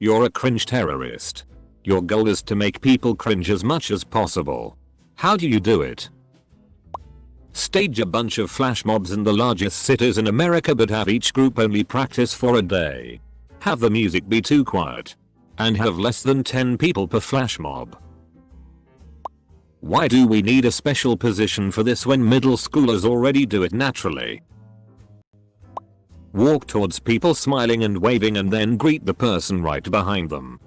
You're a cringe terrorist. Your goal is to make people cringe as much as possible. How do you do it? Stage a bunch of flash mobs in the largest cities in America, but have each group only practice for a day. Have the music be too quiet. And have less than 10 people per flash mob. Why do we need a special position for this when middle schoolers already do it naturally? Walk towards people smiling and waving and then greet the person right behind them.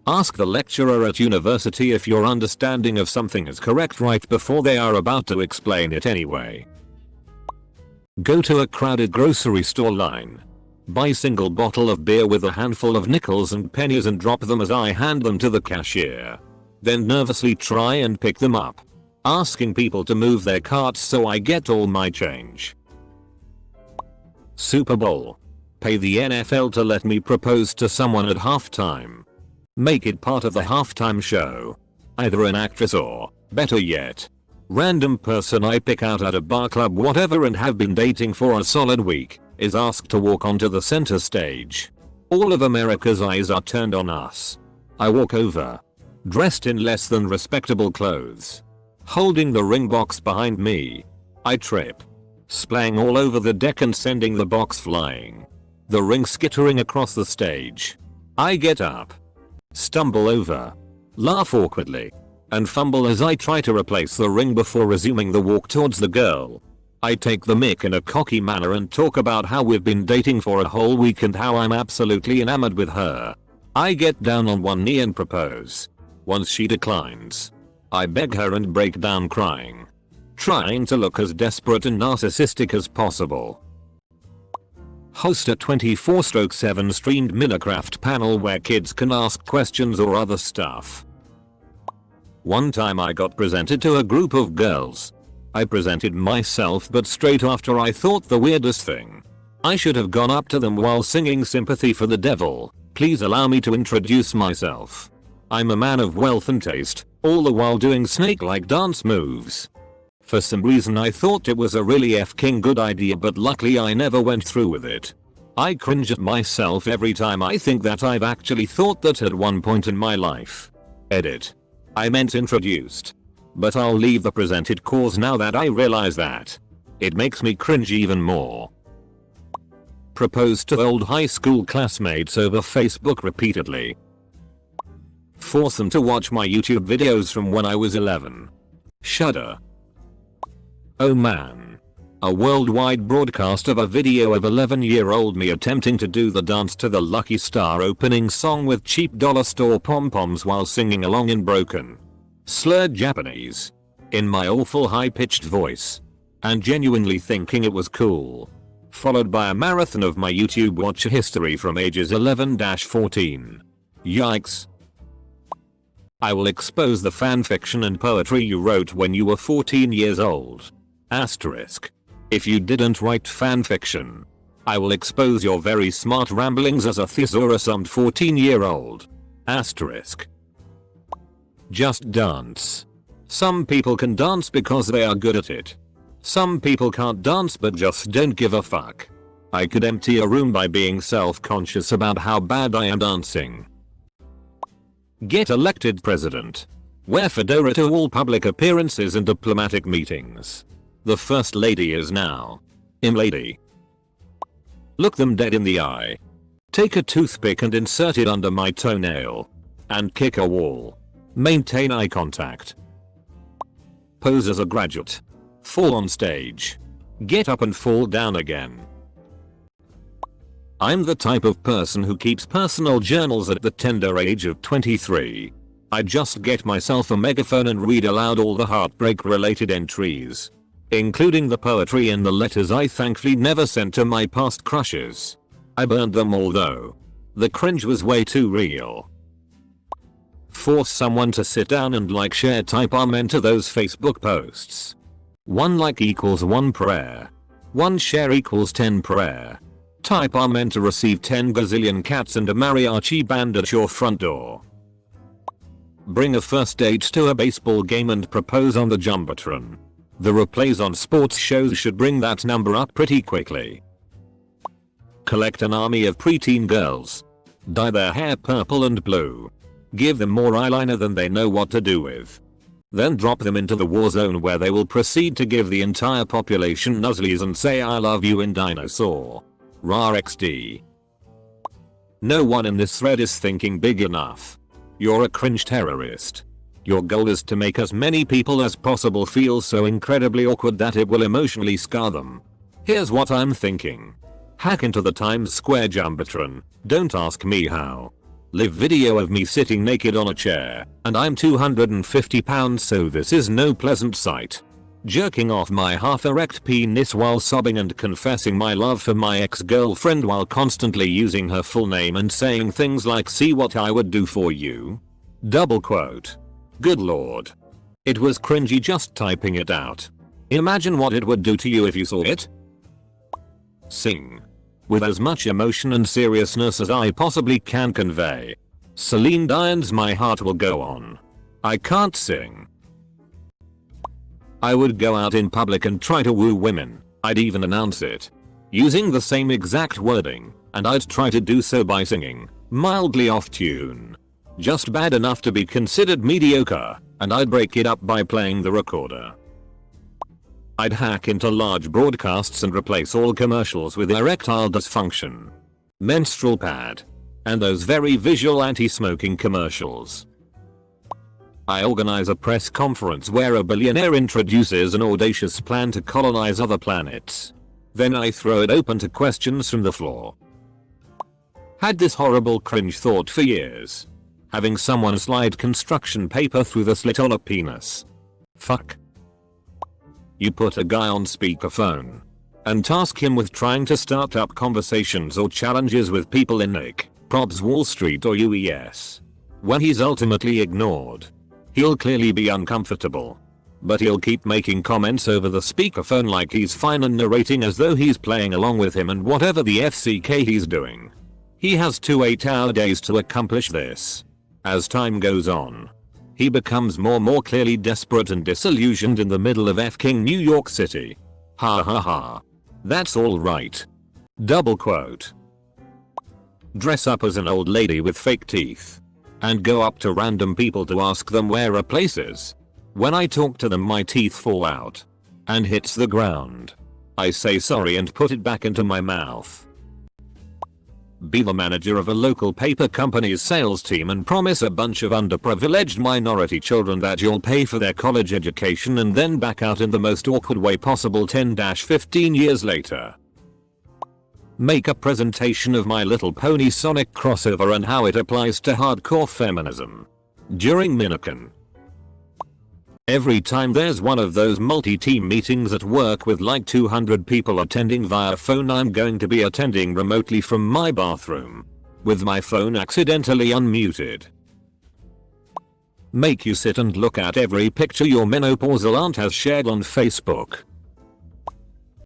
Ask the lecturer at university if your understanding of something is correct right before they are about to explain it anyway. Go to a crowded grocery store line. Buy a single bottle of beer with a handful of nickels and pennies and drop them as I hand them to the cashier. Then nervously try and pick them up, asking people to move their carts so I get all my change. Super Bowl. Pay the NFL to let me propose to someone at halftime. Make it part of the halftime show. Either an actress or, better yet, random person I pick out at a bar, club, whatever, and have been dating for a solid week, is asked to walk onto the center stage. All of America's eyes are turned on us. I walk over, dressed in less than respectable clothes, holding the ring box behind me. I trip, splaying all over the deck and sending the box flying, the ring skittering across the stage. I get up, stumble over, laugh awkwardly, and fumble as I try to replace the ring before resuming the walk towards the girl. I take the mic in a cocky manner and talk about how we've been dating for a whole week and how I'm absolutely enamored with her. I get down on one knee and propose. Once she declines, I beg her and break down crying, trying to look as desperate and narcissistic as possible. Host a 24/7 streamed Minecraft panel where kids can ask questions or other stuff. One time I got presented to a group of girls. I presented myself, but straight after I thought the weirdest thing. I should have gone up to them while singing Sympathy for the Devil. Please allow me to introduce myself. I'm a man of wealth and taste, all the while doing snake-like dance moves. For some reason I thought it was a really f***ing good idea, but luckily I never went through with it. I cringe at myself every time I think that I've actually thought that at one point in my life. Edit. I meant introduced. But I'll leave the presented cause now that I realize that. It makes me cringe even more. Propose to old high school classmates over Facebook repeatedly. Force them to watch my YouTube videos from when I was 11. Shudder. Oh man. A worldwide broadcast of a video of 11-year-old me attempting to do the dance to the Lucky Star opening song with cheap dollar store pom-poms while singing along in broken, slurred Japanese, in my awful high-pitched voice, and genuinely thinking it was cool. Followed by a marathon of my YouTube watch history from ages 11-14. Yikes. I will expose the fanfiction and poetry you wrote when you were 14 years old. Asterisk. If you didn't write fanfiction, I will expose your very smart ramblings as a thesaurus-armed 14-year-old. Asterisk. Just dance. Some people can dance because they are good at it. Some people can't dance but just don't give a fuck. I could empty a room by being self-conscious about how bad I am dancing. Get elected president. Wear fedora to all public appearances and diplomatic meetings. The first lady is now lady. Look them dead in the eye. Take a toothpick and insert it under my toenail. And kick a wall. Maintain eye contact. Pose as a graduate. Fall on stage. Get up and fall down again. I'm the type of person who keeps personal journals at the tender age of 23. I just get myself a megaphone and read aloud all the heartbreak related entries, including the poetry and the letters I thankfully never sent to my past crushes. I burned them all though. The cringe was way too real. Force someone to sit down and like, share, type amen to those Facebook posts. 1 like equals 1 prayer. 1 share equals 10 prayer. Type amen to receive 10 gazillion cats and a mariachi band at your front door. Bring a first date to a baseball game and propose on the jumbotron. The replays on sports shows should bring that number up pretty quickly. Collect an army of preteen girls. Dye their hair purple and blue. Give them more eyeliner than they know what to do with. Then drop them into the war zone where they will proceed to give the entire population nuzzlies and say I love you in dinosaur. Rar XD. No one in this thread is thinking big enough. You're a cringe terrorist. Your goal is to make as many people as possible feel so incredibly awkward that it will emotionally scar them. Here's what I'm thinking. Hack into the Times Square Jumbotron. Don't ask me how. Live video of me sitting naked on a chair, and I'm 250 pounds, so this is no pleasant sight. Jerking off my half-erect penis while sobbing and confessing my love for my ex-girlfriend while constantly using her full name and saying things like see what I would do for you. Double quote. Good lord. It was cringy just typing it out. Imagine what it would do to you if you saw it. Sing. With as much emotion and seriousness as I possibly can convey. Celine Dion's My Heart Will Go On. I can't sing. I would go out in public and try to woo women. I'd even announce it. Using the same exact wording, and I'd try to do so by singing, mildly off tune. Just bad enough to be considered mediocre, and I'd break it up by playing the recorder. I'd hack into large broadcasts and replace all commercials with erectile dysfunction, menstrual pad, and those very visual anti-smoking commercials. I organize a press conference where a billionaire introduces an audacious plan to colonize other planets. Then I throw it open to questions from the floor. Had this horrible cringe thought for years. Having someone slide construction paper through the slit on a penis. Fuck. You put a guy on speakerphone and task him with trying to start up conversations or challenges with people in Nick, Probs Wall Street or UES. When he's ultimately ignored, he'll clearly be uncomfortable. But he'll keep making comments over the speakerphone like he's fine and narrating as though he's playing along with him and whatever the FCK he's doing. He has 2 8-hour days to accomplish this. As time goes on, he becomes more clearly desperate and disillusioned in the middle of f-king New York City. Ha ha ha. That's alright. Double quote. Dress up as an old lady with fake teeth. And go up to random people to ask them where a place is. When I talk to them my teeth fall out. And hits the ground. I say sorry and put it back into my mouth. Be the manager of a local paper company's sales team and promise a bunch of underprivileged minority children that you'll pay for their college education and then back out in the most awkward way possible 10-15 years later. Make a presentation of My Little Pony Sonic crossover and how it applies to hardcore feminism. During Minicon. Every time there's one of those multi-team meetings at work with like 200 people attending via phone, I'm going to be attending remotely from my bathroom. With my phone accidentally unmuted. Make you sit and look at every picture your menopausal aunt has shared on Facebook.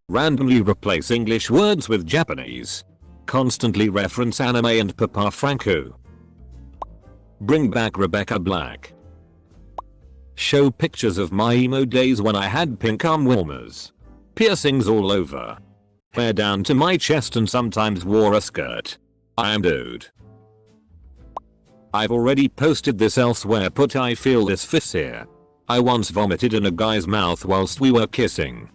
Randomly replace English words with Japanese. Constantly reference anime and Papa Franco. Bring back Rebecca Black. Show pictures of my emo days when I had pink arm warmers. Piercings all over. Hair down to my chest and sometimes wore a skirt. I'm dude. I've already posted this elsewhere, but I feel this fits here. I once vomited in a guy's mouth whilst we were kissing.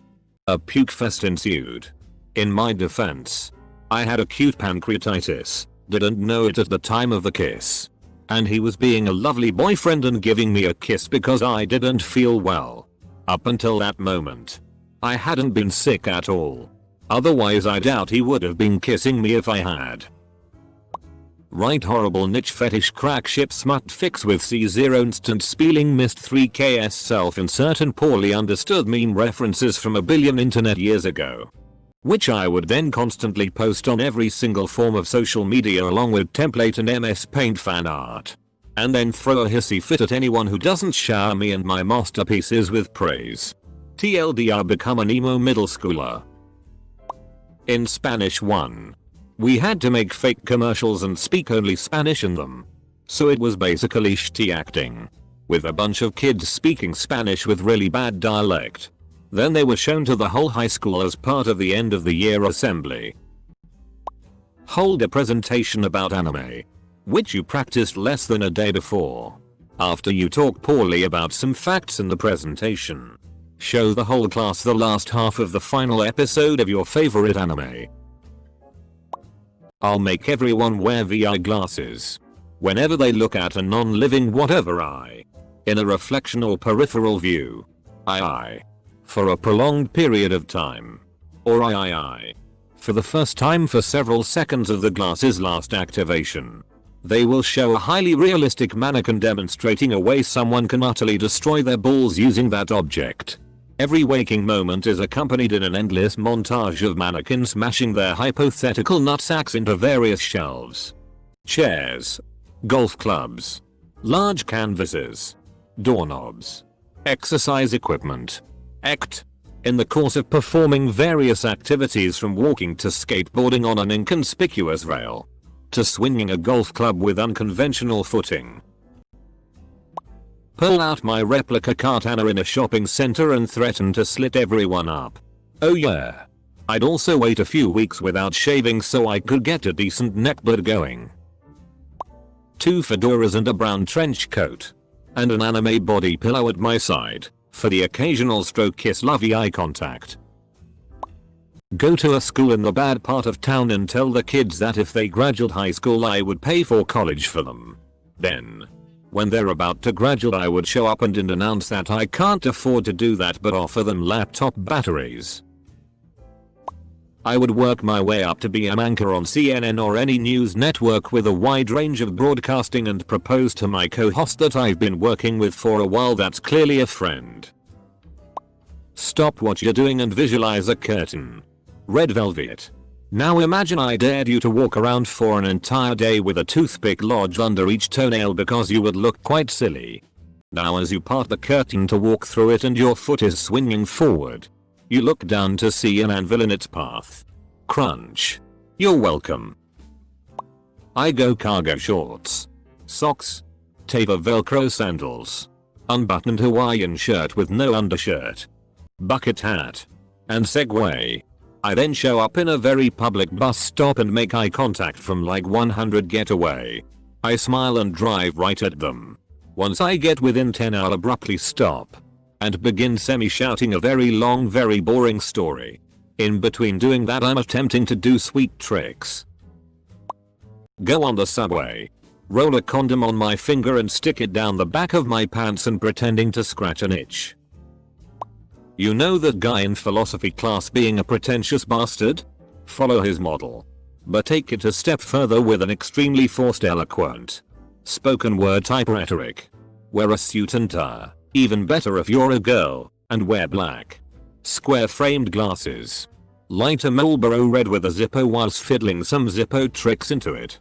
A puke fest ensued. In my defense, I had acute pancreatitis, didn't know it at the time of the kiss. And he was being a lovely boyfriend and giving me a kiss because I didn't feel well. Up until that moment, I hadn't been sick at all. Otherwise I doubt he would have been kissing me if I had. Right, horrible niche fetish crack ship smut fix with C0 instant spelling missed 3ks self-insert and poorly understood meme references from a billion internet years ago. Which I would then constantly post on every single form of social media along with template and MS Paint fan art. And then throw a hissy fit at anyone who doesn't shower me and my masterpieces with praise. TLDR, become an emo middle schooler. In Spanish 1. We had to make fake commercials and speak only Spanish in them. So it was basically shitty acting. With a bunch of kids speaking Spanish with really bad dialect. Then they were shown to the whole high school as part of the end of the year assembly. Hold a presentation about anime. which you practiced less than a day before. After you talk poorly about some facts in the presentation, show the whole class the last half of the final episode of your favorite anime. I'll make everyone wear VR glasses whenever they look at a non-living whatever eye, in a reflection or peripheral view. For a prolonged period of time. Or for the first time for several seconds of the glass's last activation. They will show a highly realistic mannequin demonstrating a way someone can utterly destroy their balls using that object. Every waking moment is accompanied in an endless montage of mannequins smashing their hypothetical nutsacks into various shelves, chairs, golf clubs, large canvases, doorknobs, exercise equipment, in the course of performing various activities from walking to skateboarding on an inconspicuous rail, to swinging a golf club with unconventional footing. Pull out my replica katana in a shopping center and threaten to slit everyone up. Oh yeah. I'd also wait a few weeks without shaving so I could get a decent neckbeard going. 2 fedoras and a brown trench coat. And an anime body pillow at my side, for the occasional stroke kiss lovey eye contact. Go to a school in the bad part of town and tell the kids that if they graduate high school I would pay for college for them. Then, when they're about to graduate I would show up and announce that I can't afford to do that but offer them laptop batteries. I would work my way up to be an anchor on CNN or any news network with a wide range of broadcasting and propose to my co-host that I've been working with for a while that's clearly a friend. Stop what you're doing and visualize a curtain. Red velvet. Now imagine I dared you to walk around for an entire day with a toothpick lodged under each toenail because you would look quite silly. Now as you part the curtain to walk through it and your foot is swinging forward, you look down to see an anvil in its path. Crunch. You're welcome. I go cargo shorts, socks, Teva velcro sandals, unbuttoned Hawaiian shirt with no undershirt, bucket hat, and Segway. I then show up in a very public bus stop and make eye contact from like 100 get away. I smile and drive right at them. Once I get within 10 I'll abruptly stop and begin semi-shouting a very long very boring story. In between doing that I'm attempting to do sweet tricks. Go on the subway, roll a condom on my finger and stick it down the back of my pants and pretending to scratch an itch. You know that guy in philosophy class being a pretentious bastard? Follow his model. But take it a step further with an extremely forced eloquent, spoken word type rhetoric. Wear a suit and tie, even better if you're a girl, and wear black, square framed glasses. Light a Marlboro Red with a Zippo whilst fiddling some Zippo tricks into it.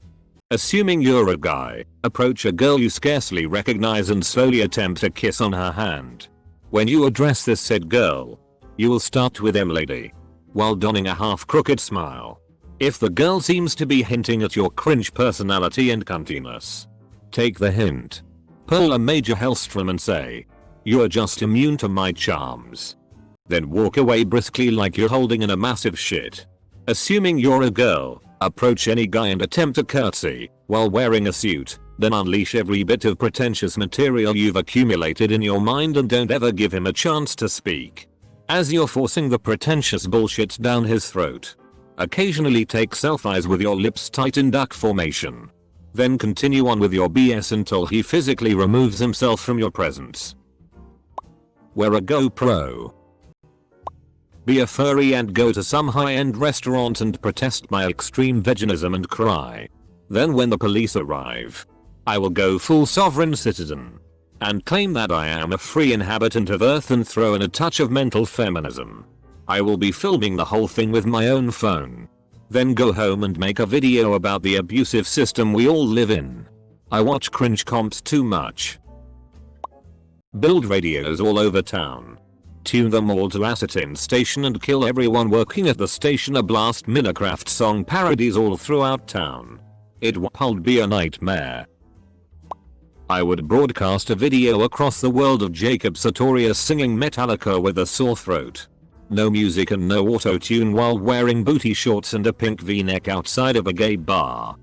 Assuming you're a guy, approach a girl you scarcely recognize and slowly attempt a kiss on her hand. When you address this said girl, you will start with "Lady," while donning a half-crooked smile. If the girl seems to be hinting at your cringe personality and cuntiness, take the hint. Pull a Major Hellstrom and say, "You're just immune to my charms." Then walk away briskly like you're holding in a massive shit. Assuming you're a girl, approach any guy and attempt a curtsy while wearing a suit. Then unleash every bit of pretentious material you've accumulated in your mind and don't ever give him a chance to speak. As you're forcing the pretentious bullshit down his throat, occasionally take selfies with your lips tight in duck formation. Then continue on with your BS until he physically removes himself from your presence. Wear a GoPro. Be a furry and go to some high-end restaurant and protest my extreme veganism and cry. Then when the police arrive, I will go full sovereign citizen and claim that I am a free inhabitant of Earth and throw in a touch of mental feminism. I will be filming the whole thing with my own phone. Then go home and make a video about the abusive system we all live in. I watch cringe comps too much. Build radios all over town. Tune them all to Ascertain Station and kill everyone working at the station. A blast Minecraft song parodies all throughout town. It would be a nightmare. I would broadcast a video across the world of Jacob Sartorius singing Metallica with a sore throat. No music and no auto-tune while wearing booty shorts and a pink v-neck outside of a gay bar.